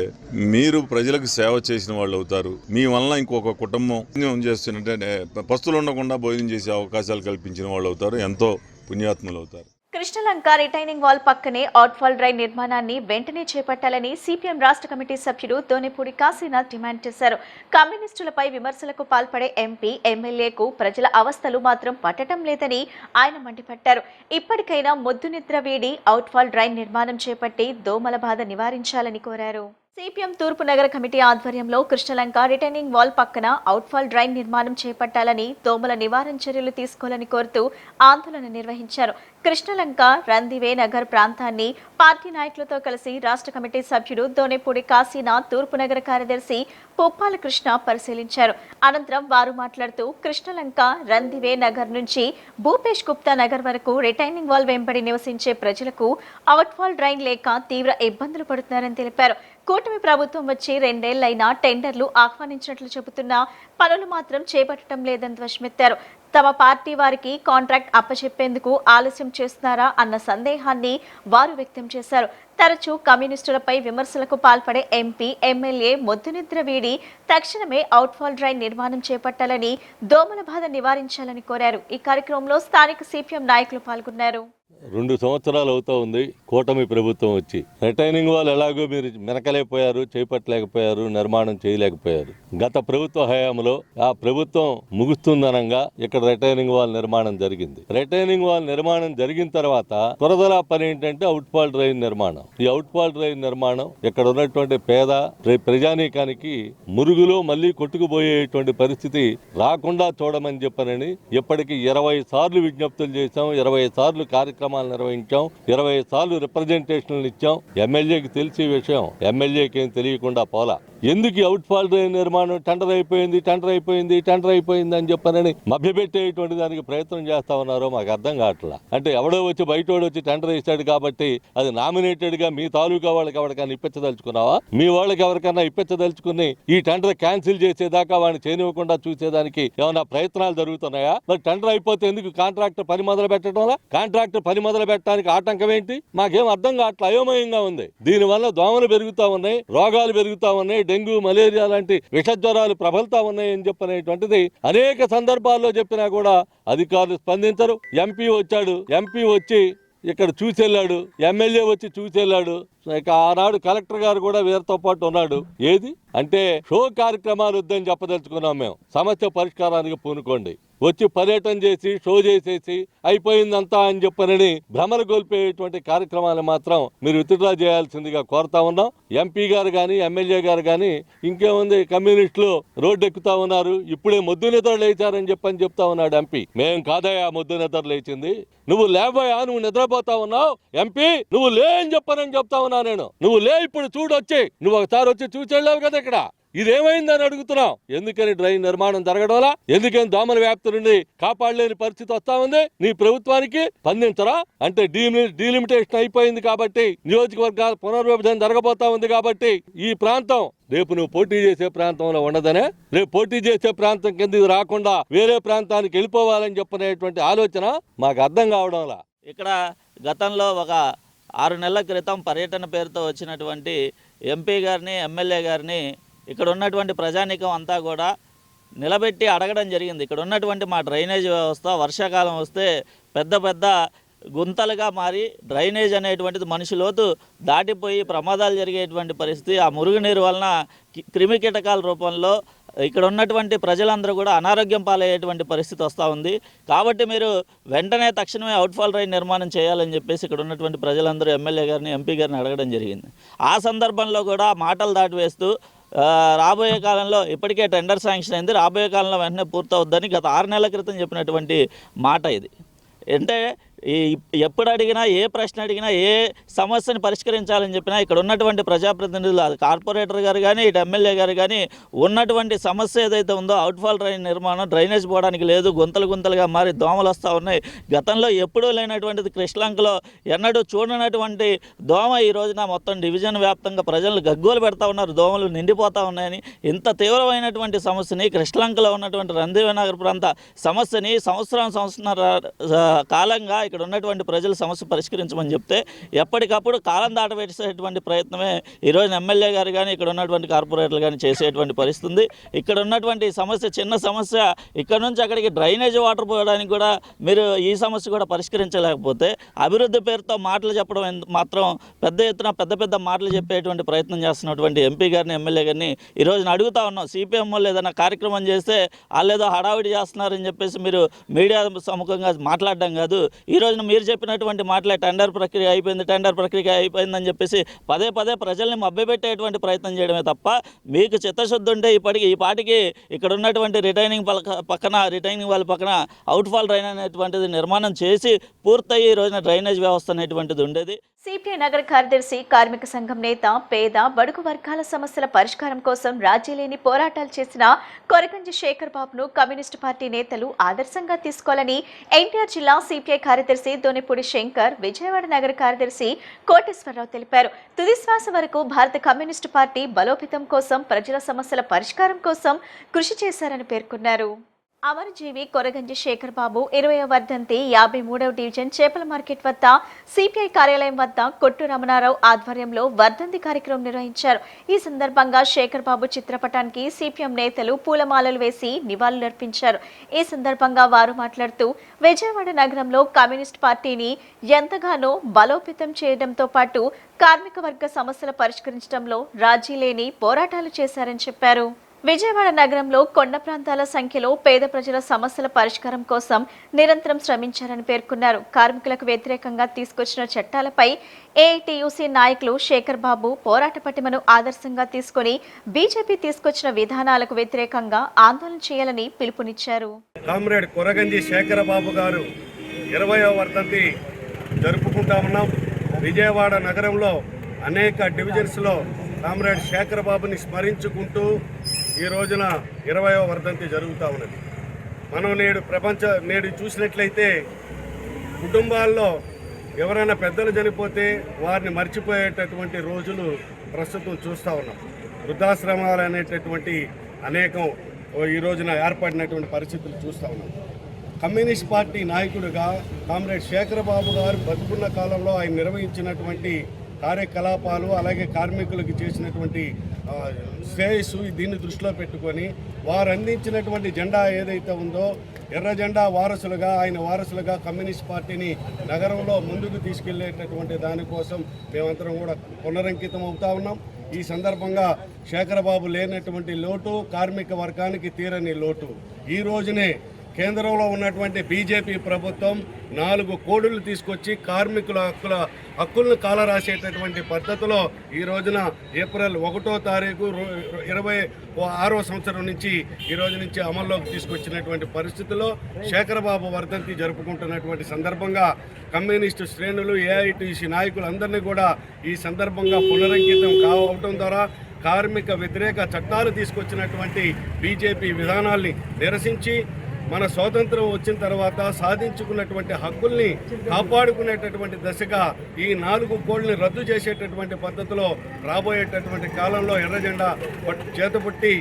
మీరు ప్రజలకు సేవ చేసిన వాళ్ళు అవుతారు. మీ వలన ఇంకొక కుటుంబం చేస్తున్నట్టే పస్తులు ఉండకుండా భోజనం చేసే అవకాశాలు కల్పించిన వాళ్ళు అవుతారు, ఎంతో పుణ్యాత్ములు అవుతారు. కృష్ణలంక రిటైనింగ్ వాల్ పక్కనే అవుట్ఫాల్ డ్రైన్ నిర్మాణాన్ని వెంటనే చేపట్టాలని సిపిఎం రాష్ట్ర కమిటీ సభ్యుడు దోనేపూడి కాశీనాథ్ డిమాండ్ చేశారు. కమ్యూనిస్టులపై విమర్శలకు పాల్పడే ఎంపీ, ఎమ్మెల్యేకు ప్రజల అవస్థలు మాత్రం పట్టడం లేదని ఆయన మండిపడ్డారు. ఇప్పటికైనా మొద్దు నిద్ర వీడి అవుట్ఫాల్ డ్రైన్ నిర్మాణం చేపట్టి దోమల బాధ నివారించాలని కోరారు. సిపిఎం తూర్పు నగర కమిటీ ఆధ్వర్యంలో కృష్ణలంక రిటైనింగ్ వాల్ పక్కన అవుట్ఫాల్ డ్రైన్ నిర్మాణం చేపట్టాలని, దోమల నివారణ చర్యలు తీసుకోవాలని కోరుతూ ఆందోళన నిర్వహించారు. కృష్ణలంక రందివే నగర్ ప్రాంతాన్ని పార్టీ నాయకులతో కలిసి రాష్ట్ర కమిటీ సభ్యుడు దోనేపూడి కాశీనాథ్, తూర్పు నగర కార్యదర్శి పుప్పాల కృష్ణ పరిశీలించారు. అనంతరం వారు మాట్లాడుతూ కృష్ణలంక రందివే నగర్ నుంచి భూపేష్ గుప్తా నగర్ వరకు రిటైనింగ్ వాల్ వెంబడి నివసించే ప్రజలకు అవుట్ఫాల్ డ్రైన్ లేక తీవ్ర ఇబ్బందులు పడుతున్నారని తెలిపారు. కూటమి ప్రభుత్వం వచ్చి 2 ఏళ్లైనా టెండర్లు ఆహ్వానించినట్లు చెబుతున్నా పనులు మాత్రం చేపట్టడం లేదని ధ్వజమెత్తారు. తమ పార్టీ వారికి కాంట్రాక్ట్ అప్పచెప్పేందుకు ఆలస్యం చేస్తున్నారా అన్న సందేహాన్ని వారు వ్యక్తం చేశారు. తరచూ కమ్యూనిస్టులపై విమర్శలకు పాల్పడే ఎంపీ, ఎమ్మెల్యే మొద్దు నిద్ర వీడి తక్షణమే అవుట్ఫాల్ డ్రైన్ నిర్మాణం చేపట్టాలని, దోమల బాధ నివారించాలని కోరారు. ఈ కార్యక్రమంలో స్థానిక సిపిఎం నాయకులు పాల్గొన్నారు. 2 సంవత్సరాలు అవుతా ఉంది కూటమి ప్రభుత్వం వచ్చి. రిటైనింగ్ వాల్ ఎలాగో మీరు మెనకలేకపోయారు, చేపట్టలేకపోయారు, నిర్మాణం చేయలేకపోయారు. గత ప్రభుత్వ హయాంలో ఆ ప్రభుత్వం ముగుస్తుందనంగా ఇక్కడ రిటైనింగ్ వాల్ నిర్మాణం జరిగింది. రిటైనింగ్ వాల్ నిర్మాణం జరిగిన తర్వాత త్వరదలా పని ఏంటంటే అవుట్ఫాల్ డ్రైన్ నిర్మాణం. ఈ అవుట్ఫాల్ డ్రైన్ నిర్మాణం ఇక్కడ ఉన్నటువంటి పేద ప్రజానీకానికి మురుగులో మళ్లీ కొట్టుకుపోయేటువంటి పరిస్థితి రాకుండా చూడమని చెప్పనని ఇప్పటికి 20 సార్లు విజ్ఞప్తులు చేశాం, 20 సార్లు కార్యక్రమాలు నిర్వహించాం, 20 సార్లు రిప్రజెంటేషన్లు ఇచ్చాం. ఎమ్మెల్యేకి తెలిసే విషయం ఎమ్మెల్యేకి ఏం తెలియకుండా పోలా. ఎందుకు అవుట్ఫాల్ డ్రైన్ నిర్మాణం టెండర్ అయిపోయింది అని చెప్పనని మభ్యపెట్టేటువంటి దానికి ప్రయత్నం చేస్తా ఉన్నారో మాకు అర్థం కావట్లా. అంటే ఎవడో వచ్చి బయటోడు వచ్చి టెండర్ ఇస్తాడు కాబట్టి అది నామినేటెడ్ గా మీ తాలూకా వాళ్ళకి ఎవరికైనా ఇప్పించదలుచుకున్నావా? మీ వాళ్ళకి ఎవరికైనా ఇప్పించదలుచుకుని ఈ టెండర్ క్యాన్సిల్ చేసేదాకా వాడిని చేయనివ్వకుండా చూసేదానికి ఏమైనా ప్రయత్నాలు జరుగుతున్నాయా? మరి టెండర్ అయిపోతే ఎందుకు కాంట్రాక్టర్ పని మొదలు పెట్టడం? కాంట్రాక్టర్ పని మొదలు పెట్టడానికి ఆటంకం ఏంటి? మాకేం అర్థం కావట్లా, అయోమయంగా ఉంది. దీనివల్ల దోమలు పెరుగుతా ఉన్నాయి, రోగాలు పెరుగుతా ఉన్నాయి, డెంగ్యూ, మలేరియా లాంటి విషజ్వరాలు ప్రబలుతా ఉన్నాయని చెప్పనేటువంటిది అనేక సందర్భాల్లో చెప్పినా కూడా అధికారులు స్పందించరు. ఎంపీ వచ్చాడు, ఎంపీ వచ్చి ఇక్కడ చూసెళ్ళాడు, ఎమ్మెల్యే వచ్చి చూసెళ్ళాడు. ఇక ఆనాడు కలెక్టర్ గారు కూడా వీరితో పాటు ఉన్నాడు. ఏది అంటే షో కార్యక్రమాలు వద్దని చెప్పదలుచుకున్నాం మేము. సమస్య పరిష్కారానికి పూనుకోండి. వచ్చి పర్యటన చేసి షో చేసేసి అయిపోయిందంతా అని చెప్పనని భ్రమలు గొల్పేటువంటి కార్యక్రమాలు మాత్రం మీరు విత్డ్రా చేయాల్సిందిగా కోరుతా ఉన్నాం. ఎంపీ గారు కానీ ఎమ్మెల్యే గారు కానీ ఇంకేముంది కమ్యూనిస్టులు రోడ్డు ఎక్కుతా ఉన్నారు, ఇప్పుడే మొద్దు నిద్ర లేచారని చెప్పని చెప్తా ఉన్నాడు ఎంపీ. మేం కాదయా మొద్దు నిద్ర లేచింది, నువ్వు లేవయా, నువ్వు నిద్రపోతా ఉన్నావు ఎంపీ, నువ్వు లే అని చెప్పనని చెప్తా ఉన్నా నేను. నువ్వు లే, ఇప్పుడు చూడొచ్చి నువ్వు ఒకసారి వచ్చి చూచెళ్ళావు కదా ఇక్కడ, ఇదేమైందని అడుగుతున్నావు. ఎందుకని డ్రైన్ నిర్మాణం జరగడంలా, ఎందుకని దోమల వ్యాప్తి నుండి కాపాడలేని పరిస్థితి వస్తా ఉంది నీ ప్రభుత్వానికి? స్పందించరా అంటే డీలిమిటేషన్ అయిపోయింది కాబట్టి, నియోజకవర్గాల పునర్విభజన జరగబోతా ఉంది కాబట్టి ఈ ప్రాంతం రేపు నువ్వు పోటీ చేసే ప్రాంతంలో ఉండదనే, రేపు పోటీ చేసే ప్రాంతం కింద రాకుండా వేరే ప్రాంతానికి వెళ్ళిపోవాలని చెప్పనేటువంటి ఆలోచన మాకు అర్థం కావడంలా. ఇక్కడ గతంలో ఒక 6 నెలల క్రితం పర్యటన పేరుతో వచ్చినటువంటి ఎంపీ గారిని ఎమ్మెల్యే గారిని ఇక్కడ ఉన్నటువంటి ప్రజానీకం అంతా కూడా నిలబెట్టి అడగడం జరిగింది. ఇక్కడ ఉన్నటువంటి మా డ్రైనేజ్ వ్యవస్థ వర్షాకాలం వస్తే పెద్ద పెద్ద గుంతలుగా మారి డ్రైనేజ్ అనేటువంటిది మనిషి లోతు దాటిపోయి ప్రమాదాలు జరిగేటువంటి పరిస్థితి, ఆ మురుగునీరు వలన క్రిమి కీటకాల రూపంలో ఇక్కడ ఉన్నటువంటి ప్రజలందరూ కూడా అనారోగ్యం పాలయ్యేటువంటి పరిస్థితి వస్తూ ఉంది. కాబట్టి మీరు వెంటనే తక్షణమే అవుట్ఫాల్ రైన్ నిర్మాణం చేయాలని చెప్పేసి ఇక్కడ ఉన్నటువంటి ప్రజలందరూ ఎమ్మెల్యే గారిని ఎంపీ గారిని అడగడం జరిగింది. ఆ సందర్భంలో కూడా మాటలు దాటివేస్తూ రాబోయే కాలంలో ఇప్పటికే టెండర్ శాంక్షన్ అయింది, రాబోయే కాలంలో వెంటనే పూర్తవుద్దని గత 6 నెలల క్రితం చెప్పినటువంటి మాట ఇది. అంటే ఎప్పుడు అడిగినా, ఏ ప్రశ్న అడిగినా, ఏ సమస్యను పరిష్కరించాలని చెప్పినా ఇక్కడ ఉన్నటువంటి ప్రజాప్రతినిధులు, అది కార్పొరేటర్ గారు కానీ ఇటు ఎమ్మెల్యే గారు కానీ ఉన్నటువంటి సమస్య ఏదైతే ఉందో అవుట్ఫాల్ డ్రైన్ నిర్మాణం, డ్రైనేజ్ పోవడానికి లేదు, గుంతలు గుంతలుగా మారి దోమలు వస్తూ ఉన్నాయి. గతంలో ఎప్పుడూ లేనటువంటిది కృష్ణలంకలో ఎన్నడూ చూడనటువంటి దోమ ఈ రోజున మొత్తం డివిజన్ వ్యాప్తంగా ప్రజలు గగ్గోలు పెడతా ఉన్నారు, దోమలు నిండిపోతూ ఉన్నాయని. ఇంత తీవ్రమైనటువంటి సమస్యని, కృష్ణలంకలో ఉన్నటువంటి రందివేనగర్ ప్రాంత సమస్యని సంవత్సరాల కాలంగా ఇక్కడ ఉన్నటువంటి ప్రజల సమస్య పరిష్కరించమని చెప్తే ఎప్పటికప్పుడు కాలం దాటవేసేటువంటి ప్రయత్నమే ఈరోజు ఎమ్మెల్యే గారు కానీ ఇక్కడ ఉన్నటువంటి కార్పొరేటర్లు కానీ చేసేటువంటి పరిస్థితి ఉంది. ఇక్కడ ఉన్నటువంటి సమస్య చిన్న సమస్య, ఇక్కడ నుంచి అక్కడికి డ్రైనేజ్ వాటర్ పోయడానికి కూడా మీరు ఈ సమస్య కూడా పరిష్కరించలేకపోతే అభివృద్ధి పేరుతో మాటలు చెప్పడం మాత్రం పెద్ద ఎత్తున పెద్ద మాటలు చెప్పేటువంటి ప్రయత్నం చేస్తున్నటువంటి ఎంపీ గారిని ఎమ్మెల్యే గారిని ఈరోజు అడుగుతా ఉన్నాం. సిపిఎం వాళ్ళు ఏదైనా కార్యక్రమం చేస్తే వాళ్ళేదో హడావిడి చేస్తున్నారని చెప్పేసి మీరు మీడియా సముఖంగా మాట్లాడడం కాదు. ఈ రోజున మీరు చెప్పినటువంటి మాటలే టెండర్ ప్రక్రియ అయిపోయిందని చెప్పేసి పదే ప్రజల్ని మభ్యపెట్టేటువంటి ప్రయత్నం చేయడమే తప్ప మీకు చిత్తశుద్ధి ఉంటే ఈ పాటికి ఇక్కడ ఉన్నటువంటి రిటైనింగ్ వాళ్ళ పక్కన అవుట్ఫాల్ డ్రైన్ అనేటువంటిది నిర్మాణం చేసి పూర్తయ్యి ఈ రోజున డ్రైనేజ్ వ్యవస్థ అనేటువంటిది ఉండేది. సిపిఐ నగర కార్యదర్శి, కార్మిక సంఘం నేత, పేద బడుగు వర్గాల సమస్యల పరిష్కారం కోసం రాజీలేని పోరాటాలు చేసిన కొరగంజి శేఖర్ బాబును కమ్యూనిస్టు పార్టీ నేతలు ఆదర్శంగా తీసుకోవాలని ఎన్టీఆర్ జిల్లా సిపిఐ కార్యదర్శి దొనిపూడి శంకర్, విజయవాడ నగర కార్యదర్శి కోటేశ్వరరావు తెలిపారు. తుది శ్వాస వరకు భారత కమ్యూనిస్టు పార్టీ బలోపేతం కోసం, ప్రజల సమస్యల పరిష్కారం కోసం కృషి చేశారని పేర్కొన్నారు. అమరజీవి కొరగంజి శేఖర్ బాబు 20వ వర్ధంతి 53వ డివిజన్ చేపల మార్కెట్ వద్ద సిపిఐ కార్యాలయం వద్ద కొట్టు రమణారావు ఆధ్వర్యంలో వర్ధంతి కార్యక్రమం నిర్వహించారు. ఈ సందర్భంగా శేఖర్ బాబు చిత్రపటానికి సిపిఎం నేతలు పూలమాలలు వేసి నివాళులర్పించారు. ఈ సందర్భంగా వారు మాట్లాడుతూ విజయవాడ నగరంలో కమ్యూనిస్ట్ పార్టీని ఎంతగానో బలోపేతం చేయడంతో పాటు కార్మిక వర్గ సమస్యల పరిష్కరించడంలో రాజీ లేని పోరాటాలు చేశారని చెప్పారు. విజయవాడ నగరంలో కొండ ప్రాంతాల సంఖ్యలో పేద ప్రజల సమస్యల పరిష్కారం కోసం నిరంతరం శ్రమించారని పేర్కొన్నారు. కార్మికులకు వ్యతిరేకంగా తీసుకొచ్చిన చట్టాలపై ఏఐటియుసి నాయకులు శేఖర్ బాబు పోరాట పటిమను ఆదర్శంగా తీసుకుని బీజేపీ తీసుకొచ్చిన విధానాలకు వ్యతిరేకంగా ఆందోళన చేయాలని పిలుపునిచ్చారు. కామ్రేడ్ కొరగంజి శేఖర్ బాబు గారు 20వ వర్ధంతి జరుపుకుంటా ఉన్నాం. విజయవాడ నగరంలో అనేక డివిజన్స్లో కామ్రేడ్ శేఖర్ బాబుని స్మరించుకుంటూ ఈ రోజున 20వ వర్ధంతి జరుగుతూ ఉన్నది. మనం నేడు చూసినట్లయితే కుటుంబాల్లో ఎవరైనా పెద్దలు చనిపోతే వారిని మర్చిపోయేటటువంటి రోజులు ప్రస్తుతం చూస్తూ ఉన్నాం. వృద్ధాశ్రమాలు అనేటటువంటి అనేకం ఈ రోజున ఏర్పడినటువంటి పరిస్థితులు చూస్తూ ఉన్నాం. కమ్యూనిస్ట్ పార్టీ నాయకుడిగా కామ్రేడ్ శేఖర్ బాబు గారు బతుకున్న కాలంలో ఆయన నిర్వహించినటువంటి కార్యకలాపాలు, అలాగే కార్మికులకు చేసినటువంటి శ్రేయస్సు, దీన్ని దృష్టిలో పెట్టుకొని వారు అందించినటువంటి జెండా ఏదైతే ఉందో ఎర్ర జెండా వారసులుగా, ఆయన వారసులుగా కమ్యూనిస్ట్ పార్టీని నగరంలో ముందుకు తీసుకెళ్లేటటువంటి దానికోసం మేమందరం కూడా పునరంకితం అవుతా ఉన్నాం. ఈ సందర్భంగా శేఖర్ బాబు లేనటువంటి లోటు కార్మిక వర్గానికి తీరని లోటు. ఈ రోజునే కేంద్రంలో ఉన్నటువంటి బీజేపీ ప్రభుత్వం 4 కోడులు తీసుకొచ్చి కార్మికుల హక్కులను కాలరాసేటటువంటి పద్ధతిలో ఈ రోజున ఏప్రిల్ 1వ తారీఖు 26వ సంవత్సరం నుంచి ఈ రోజు నుంచి అమల్లోకి తీసుకొచ్చినటువంటి పరిస్థితుల్లో శేఖరబాబు వర్ధంతి జరుపుకుంటున్నటువంటి సందర్భంగా కమ్యూనిస్టు శ్రేణులు ఏఐటీసీ నాయకులందరినీ కూడా ఈ సందర్భంగా పునరంకితం కావడం ద్వారా కార్మిక వ్యతిరేక చట్టాలు తీసుకొచ్చినటువంటి బీజేపీ విధానాల్ని నిరసించి మన స్వాతంత్రం వచ్చిన తర్వాత సాధించుకున్నటువంటి హక్కుల్ని కాపాడుకునేటటువంటి దశగా ఈ 4 కోడ్లని రద్దు చేసేటటువంటి పద్ధతిలో రాబోయేటటువంటి కాలంలో ఎర్రజెండా చేతపట్టి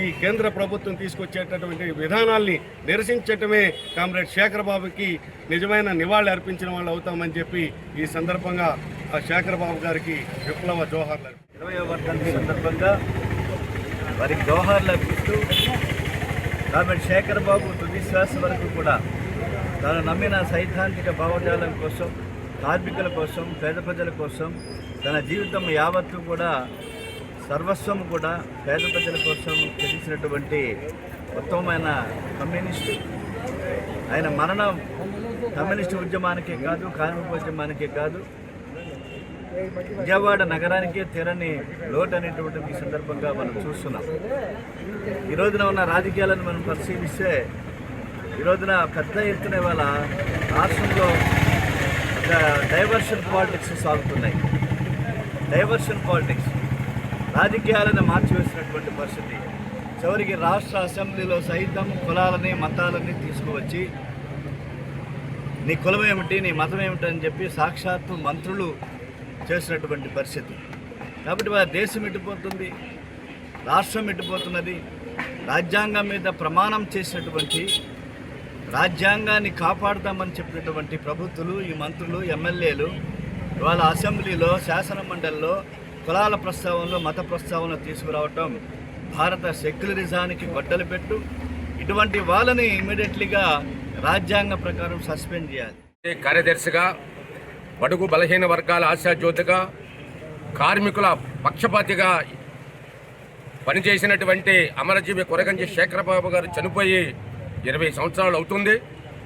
ఈ కేంద్ర ప్రభుత్వం తీసుకొచ్చేటటువంటి విధానాల్ని నిరసించటమే కామ్రేడ్ శేఖరబాబుకి నిజమైన నివాళి అర్పించిన వాళ్ళు అవుతామని చెప్పి ఈ సందర్భంగా ఆ శేఖరబాబు గారికి విప్లవ జోహార్లు 20వ వర్ధంతి సందర్భంగా వారికి జోహార్లు అర్పిస్తూ కామ్రేడ్ శేఖరబాబు తుది శ్వాస వరకు కూడా తాను నమ్మిన సైద్ధాంతిక భావజాలం కోసం, కార్మికుల కోసం, పేద ప్రజల కోసం తన జీవితం యావత్తు కూడా సర్వస్వం కూడా పేద ప్రజల కోసం తెలిసినటువంటి ఉత్తమమైన కమ్యూనిస్టు. ఆయన మరణం కమ్యూనిస్టు ఉద్యమానికే కాదు, కార్మిక ఉద్యమానికే కాదు, విజయవాడ నగరానికే తీరని లోటు అనేటువంటిది ఈ సందర్భంగా మనం చూస్తున్నాం. ఈ రోజున ఉన్న రాజకీయాలను మనం పరిశీలిస్తే ఈ రోజున పెద్ద ఎత్తున ఇవాళ రాష్ట్రంలో ఒక డైవర్షన్ పాలిటిక్స్ సాగుతున్నాయి. డైవర్షన్ పాలిటిక్స్ రాజకీయాలను మార్చివేసినటువంటి పరిస్థితి. చివరికి రాష్ట్ర అసెంబ్లీలో సైతం కులాలని మతాలని తీసుకువచ్చి నీ కులం ఏమిటి, నీ మతం ఏమిటి అని చెప్పి సాక్షాత్తు మంత్రులు చేసినటువంటి పరిస్థితి. కాబట్టి వాళ్ళ దేశం ఎట్టిపోతుంది, రాష్ట్రం ఎట్టిపోతున్నది. రాజ్యాంగం మీద ప్రమాణం చేసినటువంటి, రాజ్యాంగాన్ని కాపాడుతామని చెప్పినటువంటి ప్రభుత్వాలు, ఈ మంత్రులు, ఎమ్మెల్యేలు ఇవాళ అసెంబ్లీలో, శాసన మండలిలో కులాల ప్రస్తావనలో, మత ప్రస్తావనలో తీసుకురావటం భారత సెక్యులరిజానికి గొడ్డలు పెట్టు. ఇటువంటి వాళ్ళని ఇమ్మీడియట్లీగా రాజ్యాంగ ప్రకారం సస్పెండ్ చేయాలి. కార్యదర్శిగా, బడుగు బలహీన వర్గాల ఆశాజ్యోతిగా, కార్మికుల పక్షపాతిగా పనిచేసినటువంటి అమరజీవి కొరగంజి శేఖరబాబు గారు చనిపోయి 20 సంవత్సరాలు అవుతుంది.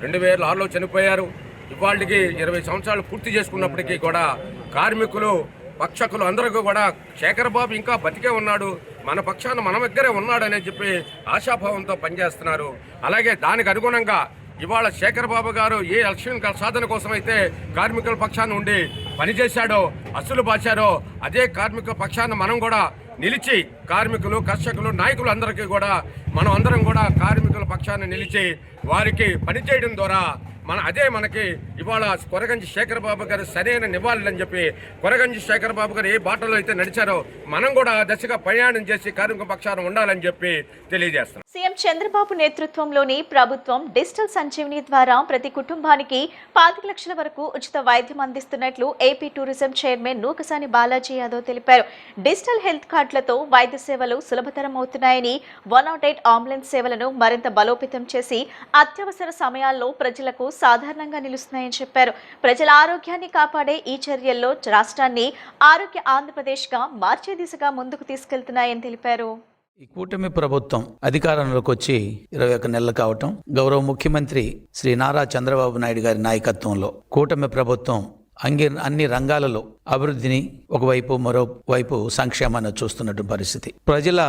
2006లో చనిపోయారు. ఇవాళకి 20 సంవత్సరాలు పూర్తి చేసుకున్నప్పటికీ కూడా కార్మికులు, పక్షకులు అందరికీ కూడా శేఖరబాబు ఇంకా బతికే ఉన్నాడు, మన పక్షాన మన దగ్గరే ఉన్నాడని చెప్పి ఆశాభావంతో పనిచేస్తున్నారు. అలాగే దానికి అనుగుణంగా ఇవాళ శేఖరబాబు గారు ఏ లక్ష్యం సాధన కోసమైతే కార్మికుల పక్షాన ఉండి పనిచేశాడో, అసలు బాచారో, అదే కార్మికుల పక్షాన మనం కూడా నిలిచి కార్మికులు, కర్షకులు, నాయకులు అందరికీ కూడా మనం అందరం కూడా కార్మికుల పక్షాన నిలిచి వారికి పనిచేయడం ద్వారా మనకి ఇవాళ కొరగంజి శేఖరబాబు గారు సరైన నివాళులని చెప్పి, కొరగంజి శేఖరబాబు గారు ఏ బాటలో అయితే నడిచారో మనం కూడా దశగా ప్రయాణం చేసి కార్మిక పక్షాన ఉండాలని చెప్పి తెలియజేస్తున్నాం. సీఎం చంద్రబాబు నేతృత్వంలోని ప్రభుత్వం డిజిటల్ సంజీవని ద్వారా ప్రతి కుటుంబానికి 5 లక్షల వరకు ఉచిత వైద్యం అందిస్తున్నట్లు AP tourism chairman Nukasani Balaji Yadav తెలిపారు. డిజిటల్ హెల్త్ కార్డులతో వైద్య సేవలు సులభతరం అవుతున్నాయని, 108 అంబులెన్స్ సేవలను మరింత బలోపేతం చేసి అత్యవసర సమయాల్లో ప్రజలకు సాధారణంగా నిలుస్తున్నాయని చెప్పారు. ప్రజల ఆరోగ్యాన్ని కాపాడే ఈ చర్యల్లో రాష్ట్రాన్ని ఆరోగ్య ఆంధ్రప్రదేశ్గా మార్చే దిశగా ముందుకు తీసుకెళ్తున్నాయని తెలిపారు. ఈ కూటమి ప్రభుత్వం అధికారంలోకి వచ్చి 21 నెలలు కావటం, గౌరవ ముఖ్యమంత్రి శ్రీ నారా చంద్రబాబు నాయుడు గారి నాయకత్వంలో కూటమి ప్రభుత్వం అన్ని రంగాలలో అభివృద్ధిని ఒకవైపు, మరోవైపు సంక్షేమాన్ని చూస్తున్నట్టు పరిస్థితి. ప్రజల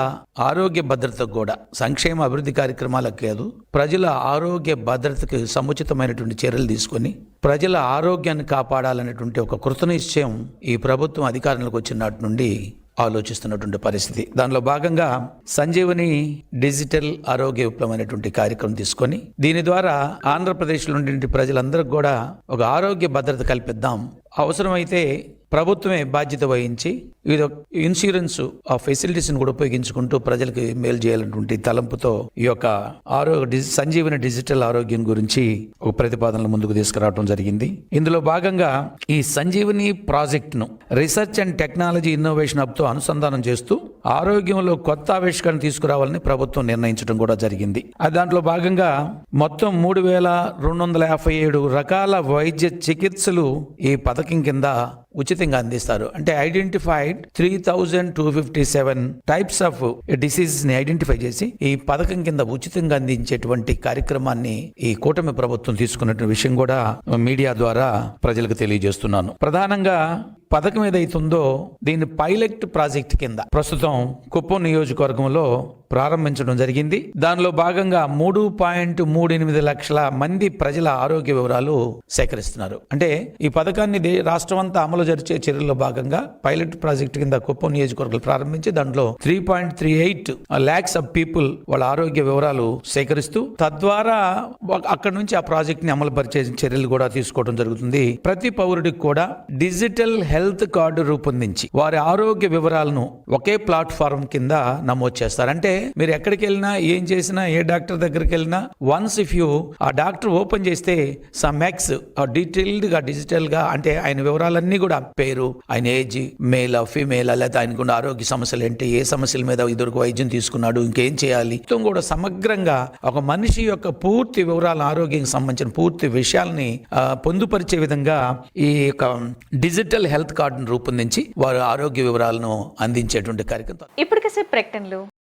ఆరోగ్య భద్రతకు కూడా, సంక్షేమ అభివృద్ధి కార్యక్రమాలకు కాదు, ప్రజల ఆరోగ్య భద్రతకు సముచితమైనటువంటి చర్యలు తీసుకొని ప్రజల ఆరోగ్యాన్ని కాపాడాలనేటువంటి ఒక కృతనిశ్చయం ఈ ప్రభుత్వం అధికారంలోకి వచ్చినట్టు నుండి ఆలోచిస్తున్నటువంటి పరిస్థితి. దానిలో భాగంగా సంజీవని డిజిటల్ ఆరోగ్య విప్లవం అనేటువంటి కార్యక్రమం తీసుకొని దీని ద్వారా ఆంధ్రప్రదేశ్లో ఉండే ప్రజలందరికీ కూడా ఒక ఆరోగ్య భద్రత కల్పిద్దాం, అవసరమైతే ప్రభుత్వమే బాధ్యత వహించి వివిధ ఇన్సూరెన్స్ ఆ ఫెసిలిటీస్ని కూడా ఉపయోగించుకుంటూ ప్రజలకు మేలు చేయాలన్నటువంటి తలంపుతో ఈ యొక్క సంజీవని డిజిటల్ ఆరోగ్యం గురించి ఒక ప్రతిపాదనలు ముందుకు తీసుకురావడం జరిగింది. ఇందులో భాగంగా ఈ సంజీవని ప్రాజెక్టును రీసెర్చ్ అండ్ టెక్నాలజీ ఇన్నోవేషన్ హబ్తో అనుసంధానం చేస్తూ ఆరోగ్యంలో కొత్త ఆవిష్కరణ తీసుకురావాలని ప్రభుత్వం నిర్ణయించడం కూడా జరిగింది. దాంట్లో భాగంగా మొత్తం 3257 రకాల వైద్య చికిత్సలు ఈ పథకం కింద ఉచితంగా అందిస్తారు. అంటే ఐడెంటిఫైడ్ 3257 టైప్స్ ఆఫ్ డిసీజెస్ ని ఐడెంటిఫై చేసి ఈ పథకం కింద ఉచితంగా అందించేటువంటి కార్యక్రమాన్ని ఈ కూటమి ప్రభుత్వం తీసుకున్న విషయం కూడా మీడియా ద్వారా ప్రజలకు తెలియజేస్తున్నాను. ప్రధానంగా పథకం ఏదైతుందో దీన్ని పైలట్ ప్రాజెక్ట్ కింద ప్రస్తుతం కుప్పం నియోజకవర్గంలో ప్రారంభించడం జరిగింది. దానిలో భాగంగా 3.38 లక్షల మంది ప్రజల ఆరోగ్య వివరాలు సేకరిస్తున్నారు. అంటే ఈ పథకాన్ని రాష్ట్రం అంతా అమలు జరిచే చర్యల్లో భాగంగా పైలట్ ప్రాజెక్ట్ కింద కుప్పం నియోజకవర్గాలు ప్రారంభించి దాంట్లో 3.38 lakhs ఆఫ్ పీపుల్ వాళ్ళ ఆరోగ్య వివరాలు సేకరిస్తూ తద్వారా అక్కడ నుంచి ఆ ప్రాజెక్ట్ ని అమలు పరిచే చర్యలు కూడా తీసుకోవడం జరుగుతుంది. ప్రతి పౌరుడికి కూడా డిజిటల్ హెల్త్ కార్డు రూపొందించి వారి ఆరోగ్య వివరాలను ఒకే ప్లాట్ఫారం కింద నమోదు చేస్తారు. అంటే మీరు ఎక్కడికి వెళ్ళినా ఏం చేసినా ఏ డాక్టర్ దగ్గరికి వెళ్ళినా వన్స్ ఇఫ్ యూ ఆ డాక్టర్ ఓపెన్ చేస్తే సమ్ ఎక్స్ డీటెయిల్డ్ గా డిజిటల్ గా అంటే ఆయన వివరాలన్నీ కూడా పేరు, ఆయన ఏజ్, మేలా ఫీమేలా, లేదా ఆయనకున్న ఆరోగ్య సమస్యలు ఏంటి, ఏ సమస్యల మీద ఇదివరకు వైద్యం తీసుకున్నాడు, ఇంకేం చేయాలి, మొత్తం కూడా సమగ్రంగా ఒక మనిషి యొక్క పూర్తి వివరాలు ఆరోగ్యానికి సంబంధించిన పూర్తి విషయాల్ని పొందుపరిచే విధంగా ఈ యొక్క డిజిటల్ హెల్త్ కార్డును రూపొందించి వారి ఆరోగ్య వివరాలను అందించేటువంటి కార్యక్రమం. ఇప్పటికే ప్రకటనలు